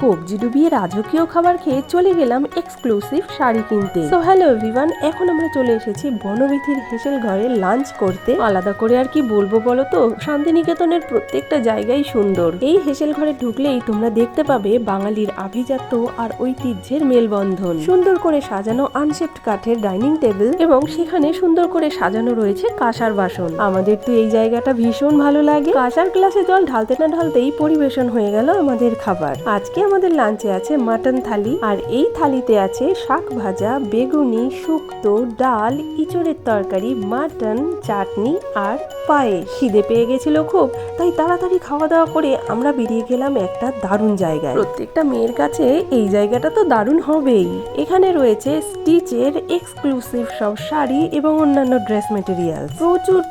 কবজি ডুবিয়ে রাজকীয় খাবার খেয়ে চলে গেলাম এক্সক্লুসিভ শাড়ি কিনতে। সো হ্যালো এভরিওয়ান, এখন আমরা চলে এসেছি বনবিথির হেসেল ঘরে লাঞ্চ করতে। আলাদা করে আর কি বলবো বলো তো, শান্তিনিকেতনের প্রত্যেকটা জায়গায় সুন্দর। এই হেসেল ঘরে ঢুকলেই তোমরা দেখতে পাবে বাঙালির আভিজাত্য আর ঐতিহ্যের মেলবন্ধন। সুন্দর করে সাজানো আনশেপড কাঠের ডাইনিং টেবিল এবং সেখানে সুন্দর করে সাজানো রয়েছে কাঁসার বাসন। আমাদের তো এই জায়গাটা ভীষণ ভালো লাগে। কাঁসার গ্লাসে জল ঢালতে না ঢালতেই পরিবেশন হয়ে গেল আমাদের খাবার। আজকে আমাদের লাঞ্চে আছে মাটন থালি, আর এই থালিতে আছে শাক ভাজা, বেগুনি, শুক্তো, ডাল, ইঁচড়ের তরকারি, মাটন, চাটনি আর পায়েস। খিদে পেয়ে গেছিল খুব, তাই তাড়াতাড়ি খাওয়া দাওয়া করে আমরা বেরিয়ে গেলাম একটা দারুণ জায়গায়। প্রত্যেকটা মেয়ের কাছে এই জায়গাটা তো দারুণ হবেই। এখানে রয়েছে স্টিচের এক্সক্লুসিভ সব শাড়ি এবং অন্যান্য ড্রেস মেটেরিয়াল।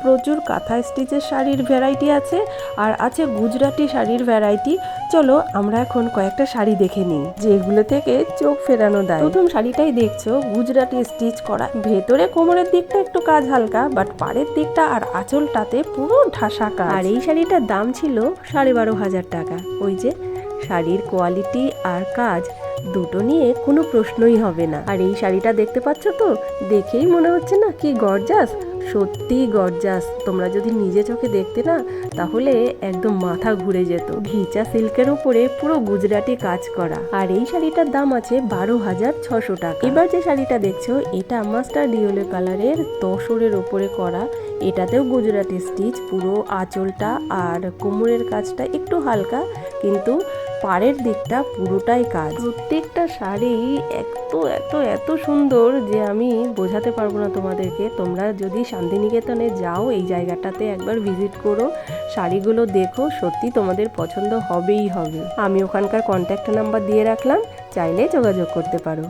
প্রচুর কাঁথা স্টিচের শাড়ির ভ্যারাইটি আছে, আর আছে গুজরাটি শাড়ির ভ্যারাইটি। চলো আমরা এখন কয়েকটা শাড়ি দেখে নিই যেগুলো থেকে চোখ ফেরানো দেয়। প্রথম শাড়িটাই দেখছো, গুজরাটি স্টিচ করা। ভেতরে কোমরের দিকটা একটু কাজ হালকা, বাট পাড়ের দিকটা আর আঁচলটাতে পুরো ঢাসা কাজ। আর এই শাড়িটার দাম ছিল 12,500 টাকা। ওই যে শাড়ির কোয়ালিটি আর কাজ দুটো নিয়ে কোনো প্রশ্নই হবে না। আর এই শাড়িটা দেখতে পাচ্ছ তো, দেখেই মনে হচ্ছে না কি গর্জাস। সত্যি গর্জাস। তোমরা যদি নিজে চোখে দেখতে না, তাহলে একদম মাথা ঘুরে যেত। ঘিচা সিল্কের উপরে পুরো গুজরাটি কাজ করা। আর এই শাড়িটার দাম আছে 12,600 টাকা। এবার যে শাড়িটা দেখছো, এটা মাস্টার্ড ইয়েলো কালারের তসরের ওপরে করা। এটাতেও গুজরাটি স্টিচ, পুরো আঁচলটা আর কোমরের কাজটা একটু হালকা, কিন্তু পাড়ের দিকটা পুরোটাই কাজ। প্রত্যেকটা শাড়ি এত সুন্দর যে আমি বোঝাতে পারবো না তোমাদেরকে। তোমরা যদি শান্তিনিকেতনে যাও, এই জায়গাটাতে একবার ভিজিট করো, শাড়িগুলো দেখো, সত্যি তোমাদের পছন্দ হবেই হবে। আমি ওখানকার কন্ট্যাক্ট নাম্বার দিয়ে রাখলাম, চাইলে যোগাযোগ করতে পারো।